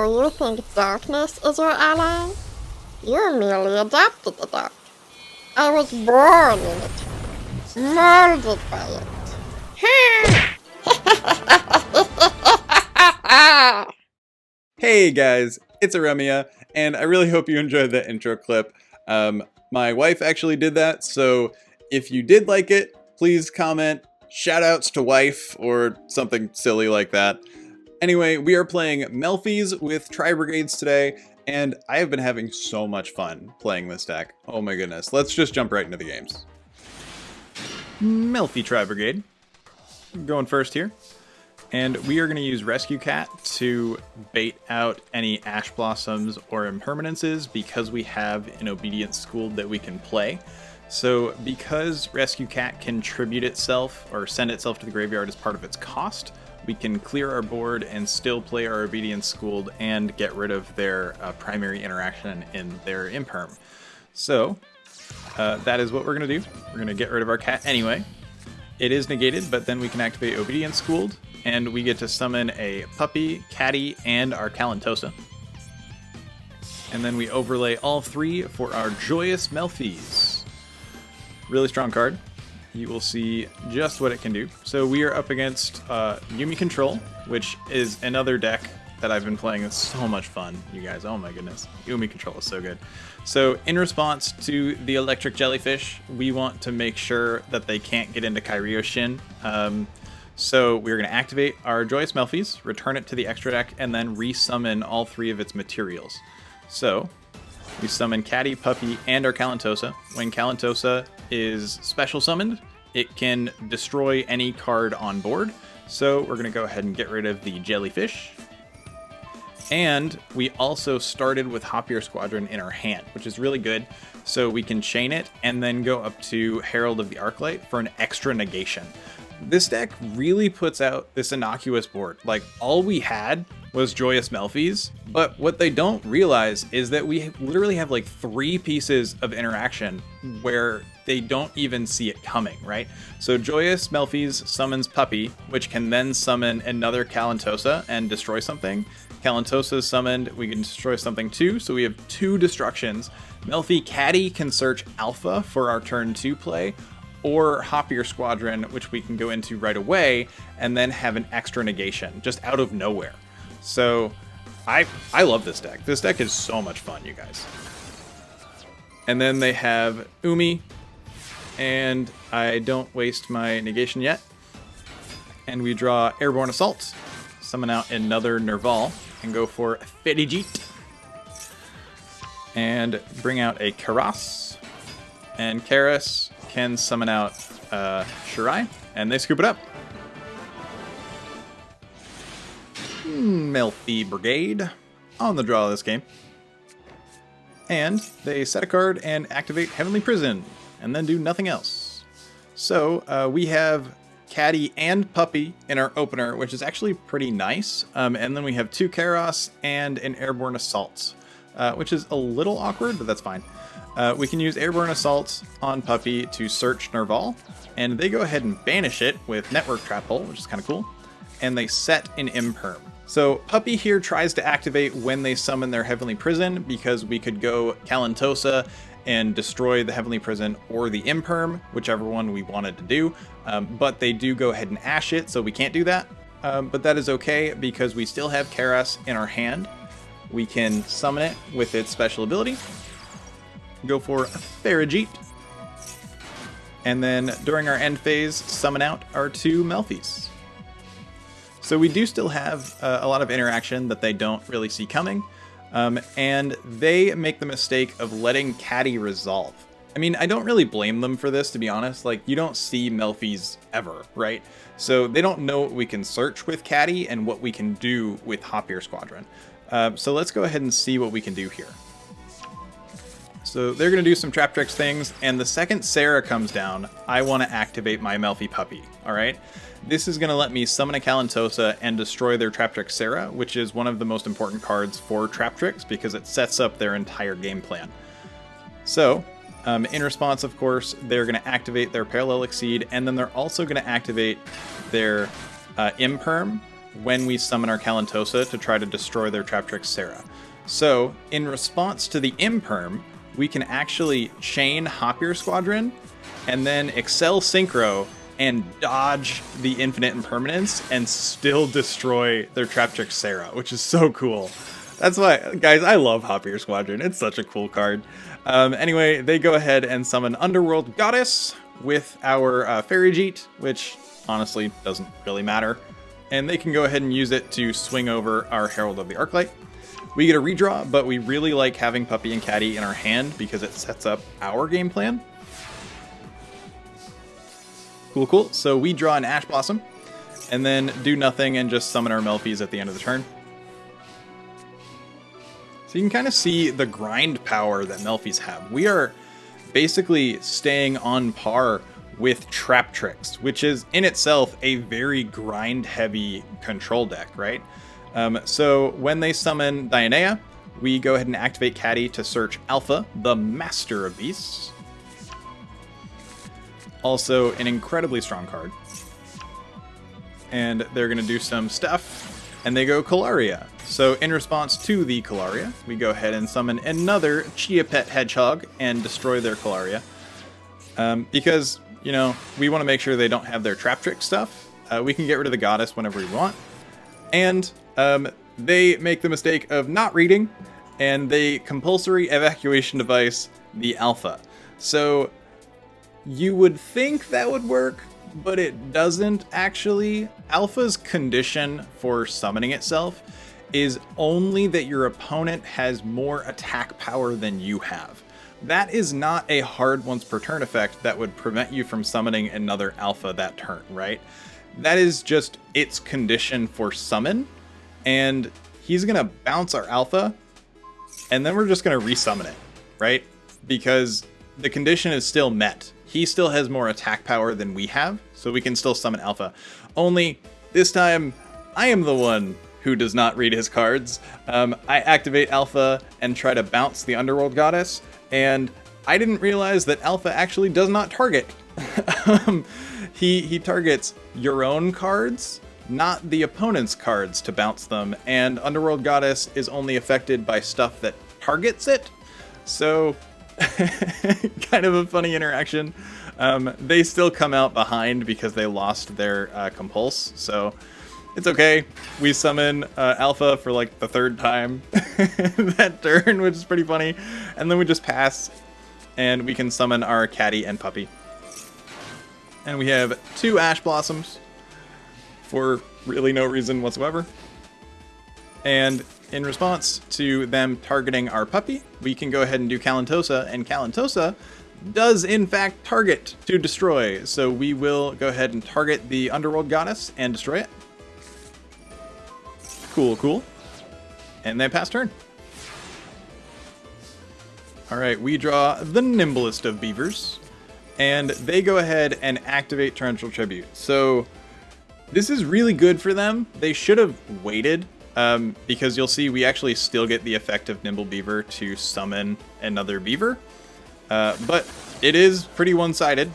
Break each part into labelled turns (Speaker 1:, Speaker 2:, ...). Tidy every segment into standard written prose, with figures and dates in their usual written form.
Speaker 1: you think darkness is your ally? You merely adapted the dark. I was born in it, molded by it.
Speaker 2: Hey guys, it's Aremia, and I really hope you enjoyed that intro clip. My wife actually did that, so if you did like it, please comment shoutouts to wife or something silly like that. Anyway, we are playing Melffys with Tri-brigades today, and I have been having so much fun playing this deck. Oh my goodness, let's just jump right into the games. Melffy Tri-brigade, going first here. And we are going to use Rescue Cat to bait out any Ash Blossoms or Impermanences because we have an Obedience Schooled that we can play. So because Rescue Cat can tribute itself or send itself to the graveyard as part of its cost, we can clear our board and still play our Obedience Schooled and get rid of their primary interaction in their Imperm. So that is what we're going to do. We're going to get rid of our cat anyway. It is negated, but then we can activate Obedience Schooled, and we get to summon a Puppy, Catty, and our Kalantosa. And then we overlay all three for our Joyous Melffys. Really strong card. You will see just what it can do. So we are up against Umi Control, which is another deck that I've been playing. It's so much fun, you guys. Oh my goodness. Umi Control is so good. So in response to the electric jellyfish, we want to make sure that they can't get into Kairyoshin. So we're going to activate our Joyous Melffys, return it to the extra deck, and then resummon all three of its materials. So we summon Catty, Puppy, and our Kalantosa. When Kalantosa is special summoned, it can destroy any card on board. So we're going to go ahead and get rid of the jellyfish. And we also started with Hop Ear Squadron in our hand, which is really good. So we can chain it and then go up to Herald of the Arclight for an extra negation. This deck really puts out this innocuous board. Like, all we had was Joyous Melffys, but what they don't realize is that we literally have like 3 pieces of interaction where they don't even see it coming, right? So Joyous Melffys summons Puppy, which can then summon another Kalantosa and destroy something. Kalantosa is summoned, we can destroy something too, so we have 2 destructions. Melffy Catty can search Alpha for our turn 2 play, or Hop Ear Squadron, which we can go into right away, and then have an extra negation, just out of nowhere. So, I love this deck. This deck is so much fun, you guys. And then they have Umi, and I don't waste my negation yet. And we draw Airborne Assault, summon out another Nervall, and go for Ferrijit. And bring out a Kerass, and Kerass can summon out Shuraig, and they scoop it up. Melffy Brigade on the draw of this game. And they set a card and activate Heavenly Prison, and then do nothing else. So we have Catty and Puppy in our opener, which is actually pretty nice. And then we have 2 Kerass and an Airborne Assault, which is a little awkward, but that's fine. We can use Airborne Assault on Puppy to search Nervall, and they go ahead and banish it with Network Trap Hole, which is kind of cool, and they set an Imperm. So Puppy here tries to activate when they summon their Heavenly Prison, because we could go Kalantosa and destroy the Heavenly Prison or the Imperm, whichever one we wanted to do, but they do go ahead and Ash it, so we can't do that. But that is okay, because we still have Kerass in our hand. We can summon it with its special ability, go for Ferrijit, and then during our end phase, summon out our 2 Melffys. So we do still have a lot of interaction that they don't really see coming, and they make the mistake of letting Catty resolve. I mean, I don't really blame them for this, to be honest. Like, you don't see Melffys ever, right? So they don't know what we can search with Catty and what we can do with Hop Ear Squadron. So let's go ahead and see what we can do here. So they're going to do some Traptrix things, and the second Sarah comes down, I want to activate my Melffy Puppy, alright? This is going to let me summon a Kalantosa and destroy their Traptrix Sarah, which is one of the most important cards for Traptrix because it sets up their entire game plan. So, in response, of course, they're going to activate their Parallel Exceed, and then they're also going to activate their Imperm, when we summon our Kalantosa to try to destroy their Traptrix Sarah. So, in response to the Imperm, we can actually chain Hop Ear Squadron and then Excel Synchro and dodge the Infinite Impermanence and still destroy their Traptrix Sarah, which is so cool. That's why, guys, I love Hop Ear Squadron. It's such a cool card. Anyway, they go ahead and summon Underworld Goddess with our Ferrijit, which honestly doesn't really matter. And they can go ahead and use it to swing over our Herald of the Arclight. We get a redraw, but we really like having Puppy and Catty in our hand because it sets up our game plan. Cool. So we draw an Ash Blossom, and then do nothing and just summon our Melffys at the end of the turn. So you can kind of see the grind power that Melffys have. We are basically staying on par with Traptrix, which is in itself a very grind-heavy control deck, right? So when they summon Dionea, we go ahead and activate Catty to search Alpha, the Master of Beasts. Also an incredibly strong card. And they're going to do some stuff, and they go Kalaria. So in response to the Kalaria, we go ahead and summon another Chia Pet Hedgehog and destroy their Kalaria. Because, you know, we want to make sure they don't have their Traptrix stuff. We can get rid of the Goddess whenever we want. And they make the mistake of not reading, and they compulsory evacuation device the Alpha. So you would think that would work, but it doesn't actually. Alpha's condition for summoning itself is only that your opponent has more attack power than you have. That is not a hard once per turn effect that would prevent you from summoning another Alpha that turn, right? That is just its condition for summon, and he's gonna bounce our Alpha, and then we're just gonna resummon it, right? Because the condition is still met. He still has more attack power than we have, so we can still summon Alpha. Only this time, I am the one who does not read his cards. I activate Alpha and try to bounce the Underworld Goddess, and I didn't realize that Alpha actually does not target. He targets your own cards, not the opponent's cards, to bounce them, and Underworld Goddess is only affected by stuff that targets it. So kind of a funny interaction. They still come out behind because they lost their Compulse, so it's okay. We summon Alpha for like the third time that turn, which is pretty funny, and then we just pass, and we can summon our Catty and Puppy. And we have 2 Ash Blossoms for really no reason whatsoever. And in response to them targeting our Puppy, we can go ahead and do Kalantosa, and Kalantosa does in fact target to destroy. So we will go ahead and target the Underworld Goddess and destroy it. Cool. And they pass turn. Alright, we draw the nimblest of beavers, and they go ahead and activate Torrential Tribute. So this is really good for them. They should have waited, because you'll see we actually still get the effect of Nimble Beaver to summon another beaver. But it is pretty one-sided.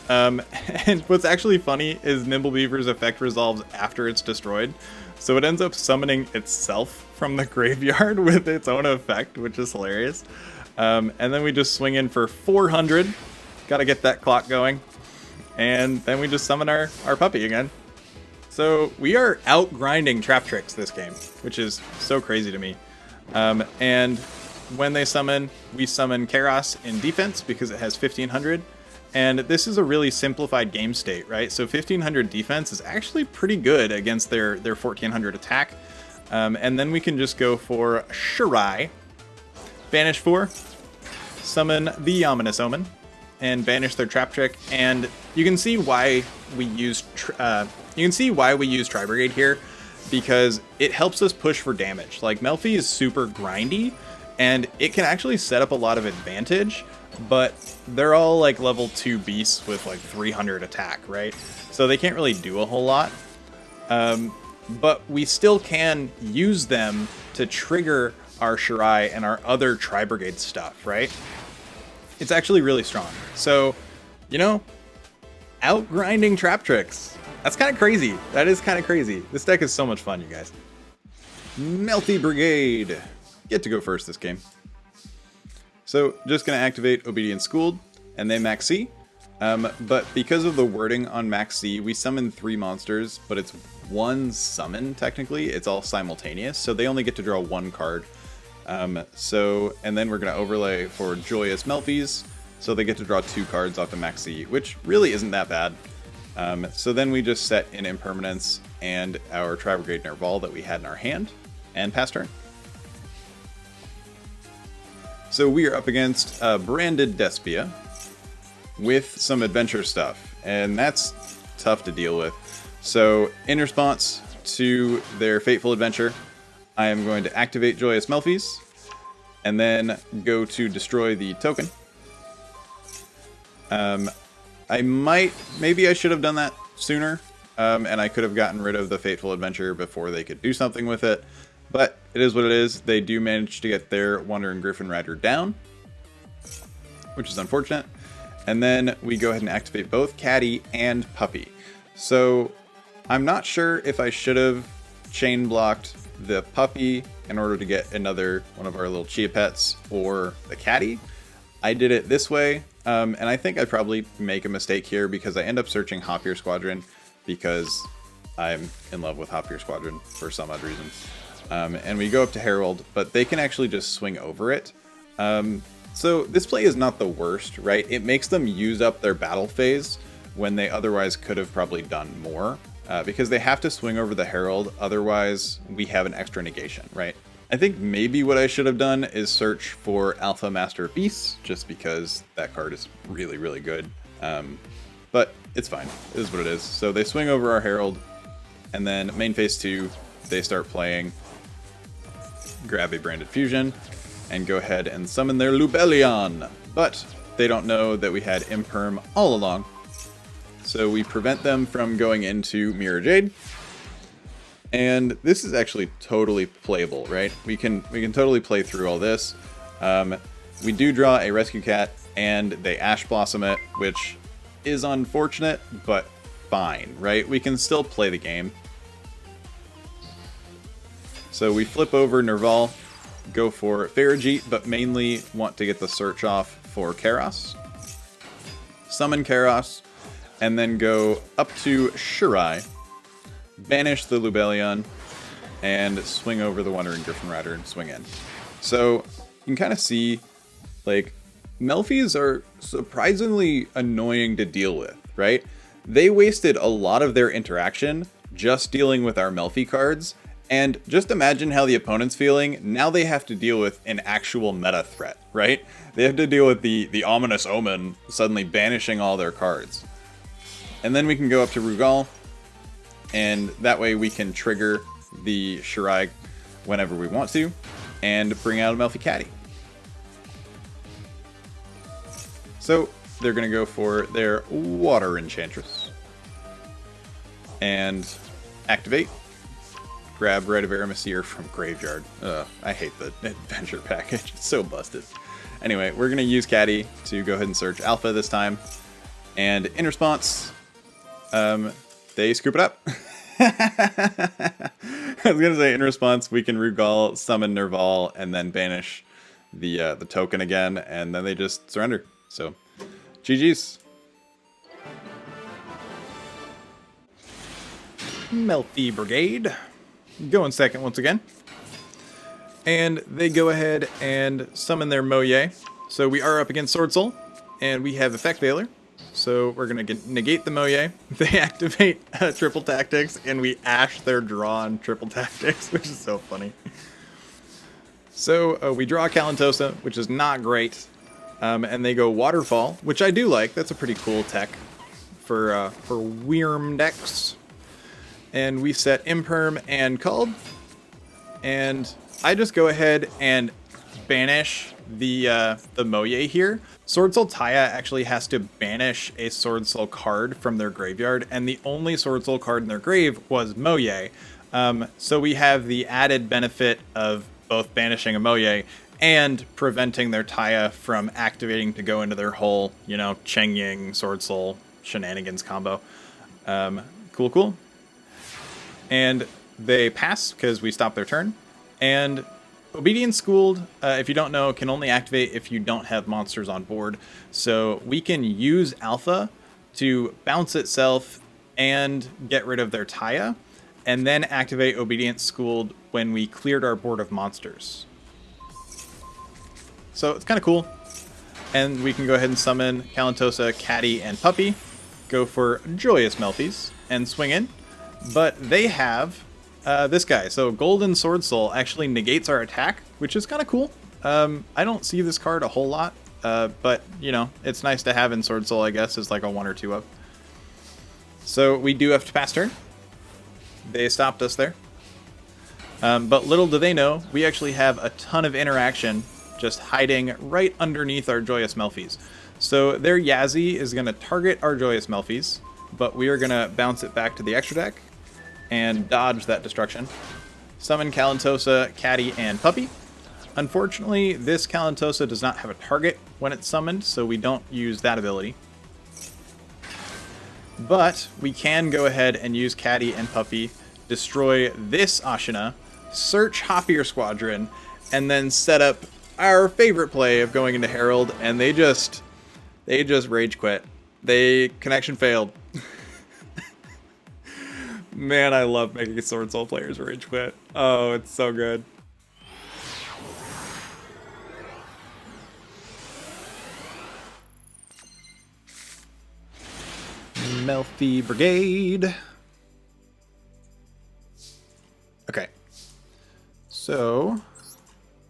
Speaker 2: And what's actually funny is Nimble Beaver's effect resolves after it's destroyed. So it ends up summoning itself from the graveyard with its own effect, which is hilarious. And then we just swing in for 400. Gotta get that clock going. And then we just summon our Puppy again. So we are out-grinding Traptrix this game, which is so crazy to me. And when they summon, we summon Kerass in defense because it has 1500. And this is a really simplified game state, right? So 1500 defense is actually pretty good against their 1400 attack. And then we can just go for Shuraig, banish 4, summon the Ominous Omen, and banish their Traptrix. And you can see why we use Tri-brigade here, because it helps us push for damage. Like, Melffy is super grindy, and it can actually set up a lot of advantage, but they're all like level 2 beasts with like 300 attack, right? So they can't really do a whole lot. But we still can use them to trigger our Shuraig and our other Tri-brigade stuff, right? It's actually really strong. So, you know, out-grinding Traptrix. That's kind of crazy. That is kind of crazy. This deck is so much fun, you guys. Melffy Brigade. Get to go first this game. So, just going to activate Obedience Schooled, and they max C. But because of the wording on max C, we summon 3 monsters, but it's 1 summon, technically. It's all simultaneous, so they only get to draw 1 card. And then we're going to overlay for Joyous Melffys, so they get to draw 2 cards off the max C, which really isn't that bad. So then we just set in Impermanence and our Tri-brigade Nervall that we had in our hand, and pass turn. So we are up against Branded Despia with some adventure stuff, and that's tough to deal with. So in response to their Fateful Adventure, I am going to activate Joyous Melffys, and then go to destroy the token. Maybe I should have done that sooner, and I could have gotten rid of the Fateful Adventure before they could do something with it. But it is what it is. They do manage to get their Wandering Griffin Rider down, which is unfortunate. And then we go ahead and activate both Catty and Puppy. So I'm not sure if I should have chain blocked the Puppy in order to get another one of our little Chia Pets, or the Catty. I did it this way, and I think I'd probably make a mistake here because I end up searching Hop Ear Squadron because I'm in love with Hop Ear Squadron for some odd reason. And we go up to Herald, but they can actually just swing over it. So this play is not the worst, right? It makes them use up their battle phase when they otherwise could have probably done more, because they have to swing over the Herald, otherwise we have an extra negation, right? I think maybe what I should have done is search for Alpha Master of Beasts, just because that card is really, really good. But it's fine. It is what it is. So they swing over our Herald, and then main phase 2, they start playing, grab a Branded Fusion, and go ahead and summon their Lubellion. But they don't know that we had Imperm all along. So we prevent them from going into Mirror Jade. And this is actually totally playable, right? We can totally play through all this. We do draw a Rescue Cat, and they Ash Blossom it, which is unfortunate, but fine, right? We can still play the game. So we flip over Nervall, go for Ferrijit, but mainly want to get the search off for Kerass. Summon Kerass, and then go up to Shuraig, banish the Lubellion, and swing over the Wandering Griffin Rider and swing in. So you can kind of see, like, Melffys are surprisingly annoying to deal with, right? They wasted a lot of their interaction just dealing with our Melffy cards, and just imagine how the opponent's feeling. Now they have to deal with an actual meta threat, right? They have to deal with the Ominous Omen suddenly banishing all their cards. And then we can go up to Rugal, and that way we can trigger the Shuraig whenever we want to, and bring out a Melffy Catty. So they're going to go for their Water Enchantress. And activate. Grab Rite of Aramasir from Graveyard. I hate the adventure package. It's so busted. Anyway, we're going to use Catty to go ahead and search Alpha this time. And in response, they scoop it up. I was going to say, in response, we can Rugal, summon Nervall, and then banish the token again, and then they just surrender. So, GG's. Melffy Brigade. Going second once again. And they go ahead and summon their Moye. So we are up against Swordsoul, and we have Effect Veiler. So we're going to negate the Moye. They activate Triple Tactics, and we Ash their draw on Triple Tactics, which is so funny. So we draw Kalantosa, which is not great. And they go Waterfall, which I do like. That's a pretty cool tech for Wyrm decks. And we set Imperm and Called. And I just go ahead and banish the Moye here. Swordsoul Taya actually has to banish a Swordsoul card from their graveyard, and the only Swordsoul card in their grave was Moye. So we have the added benefit of both banishing a Moye and preventing their Taya from activating to go into their whole, Cheng Ying Swordsoul shenanigans combo. Cool, cool. And they pass because we stop their turn. And Obedience Schooled, if you don't know, can only activate if you don't have monsters on board. So we can use Alpha to bounce itself and get rid of their Taya, and then activate Obedience Schooled when we cleared our board of monsters. So it's kind of cool. And we can go ahead and summon Kalantosa, Catty, and Puppy. Go for Joyous Melffys and swing in. But they have this guy. So Golden Swordsoul actually negates our attack, which is kind of cool. I don't see this card a whole lot. But, you know, it's nice to have in Swordsoul, I guess, as like a 1 or 2 of. So we do have to pass turn. They stopped us there. But little do they know, we actually have a ton of interaction just hiding right underneath our Joyous Melffys. So their Yazzie is going to target our Joyous Melffys, but we are going to bounce it back to the extra deck and dodge that destruction. Summon Kalantosa, Catty, and Puppy. Unfortunately, this Kalantosa does not have a target when it's summoned, so we don't use that ability. But we can go ahead and use Catty and Puppy, destroy this Ashina, search Hop Ear Squadron, and then set up our favorite play of going into Herald, and they just rage quit. Connection failed. Man, I love making Sword Soul players rage quit. Oh, it's so good. Melffy Brigade. Okay. So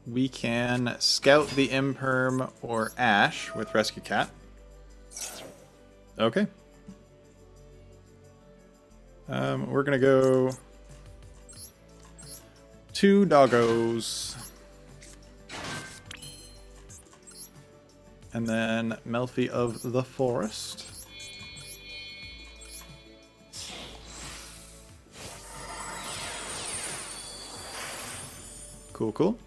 Speaker 2: we can scout the Imperm or Ash with Rescue Cat. Okay. We're gonna go 2 doggos. And then Melffy of the Forest. Cool, cool.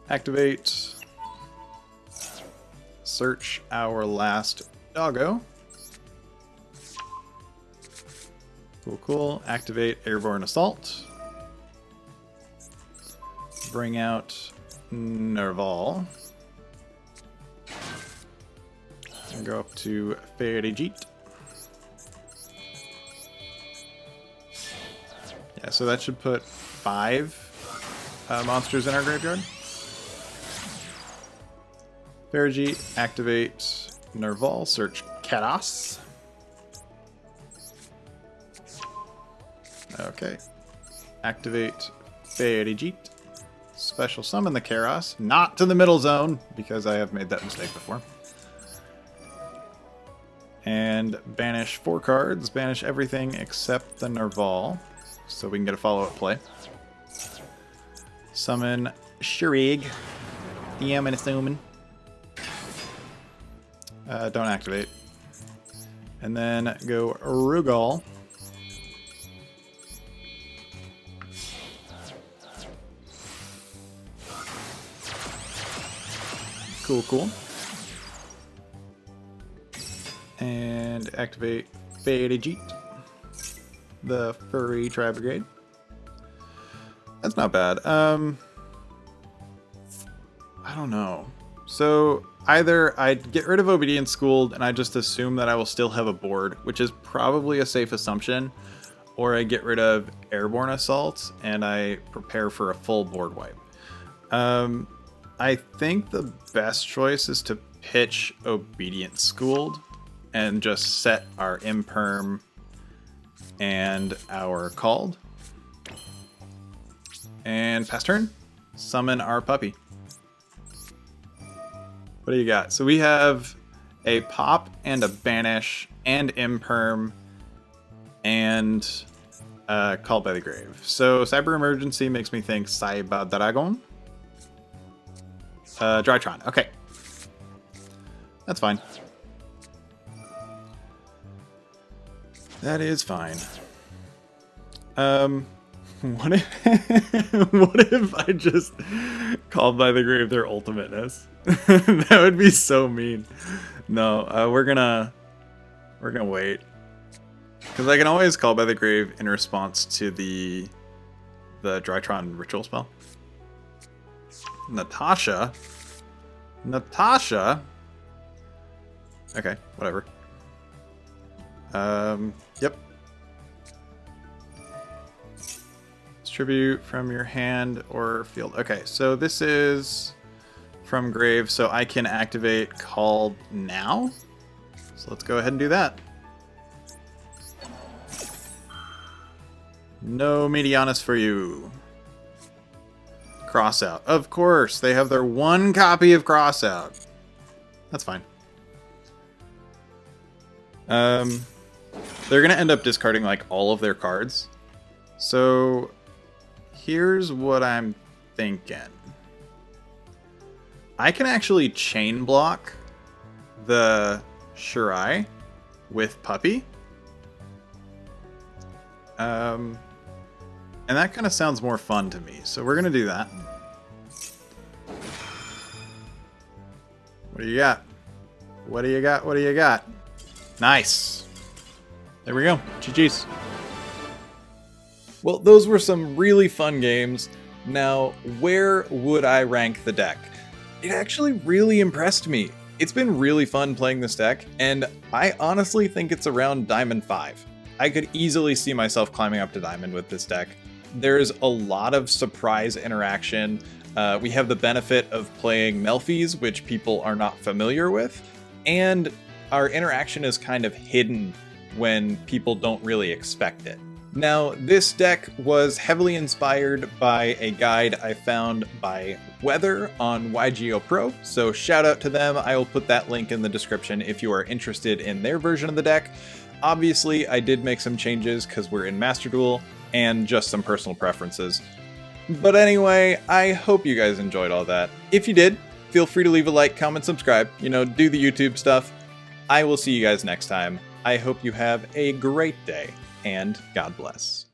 Speaker 2: Activate. Search our last doggo. Cool, cool. Activate Airborne Assault. Bring out Nervall. And go up to Ferrijit. Yeah, so that should put 5 monsters in our graveyard. Ferrijit, activate Nervall, search Kerass. Okay. Activate Ferrijit. Special summon the Kerass, not to the middle zone, because I have made that mistake before. And banish 4 cards, banish everything except the Nervall, so we can get a follow-up play. Summon Shuraig. Yeah, I'm assuming. Don't activate. And then go Rugal. Cool, cool. And activate Ferrijit, the furry Tri-brigade. That's not bad. I don't know. So either I get rid of Obedience Schooled and I just assume that I will still have a board, which is probably a safe assumption, or I get rid of Airborne Assault and I prepare for a full board wipe. I think the best choice is to pitch Obedience Schooled and just set our Imperm and our Called. And pass turn. Summon our Puppy. What do you got? So we have a Pop and a Banish and Imperm and Called by the Grave. So Cyber Emergency makes me think Cyber Dragon. Drytron. Okay. That's fine. That is fine. What if I just Called by the Grave their ultimateness? That would be so mean. No, we're gonna We're gonna wait. Because I can always call by the grave in response to the Drytron ritual spell. Natasha? Okay, whatever. Yep. Distribute from your hand or field. Okay, so this is from grave, so I can activate call now. So let's go ahead and do that. No Medianus for you. Crossout. Of course, they have their one copy of Crossout. That's fine. They're gonna end up discarding like all of their cards. So here's what I'm thinking. I can actually chain block the Shuraig with Puppy. And that kind of sounds more fun to me. So we're gonna do that. What do you got? What do you got? What do you got? Nice. There we go. GG's. Well, those were some really fun games. Now, where would I rank the deck? It actually really impressed me. It's been really fun playing this deck, and I honestly think it's around Diamond 5. I could easily see myself climbing up to Diamond with this deck. There's a lot of surprise interaction. We have the benefit of playing Melffys, which people are not familiar with, and our interaction is kind of hidden when people don't really expect it. Now, this deck was heavily inspired by a guide I found by Weather on Yugioh Pro, so shout out to them. I will put that link in the description if you are interested in their version of the deck. Obviously, I did make some changes because we're in Master Duel, and just some personal preferences. But anyway, I hope you guys enjoyed all that. If you did, feel free to leave a like, comment, subscribe, you know, do the YouTube stuff. I will see you guys next time. I hope you have a great day, and God bless.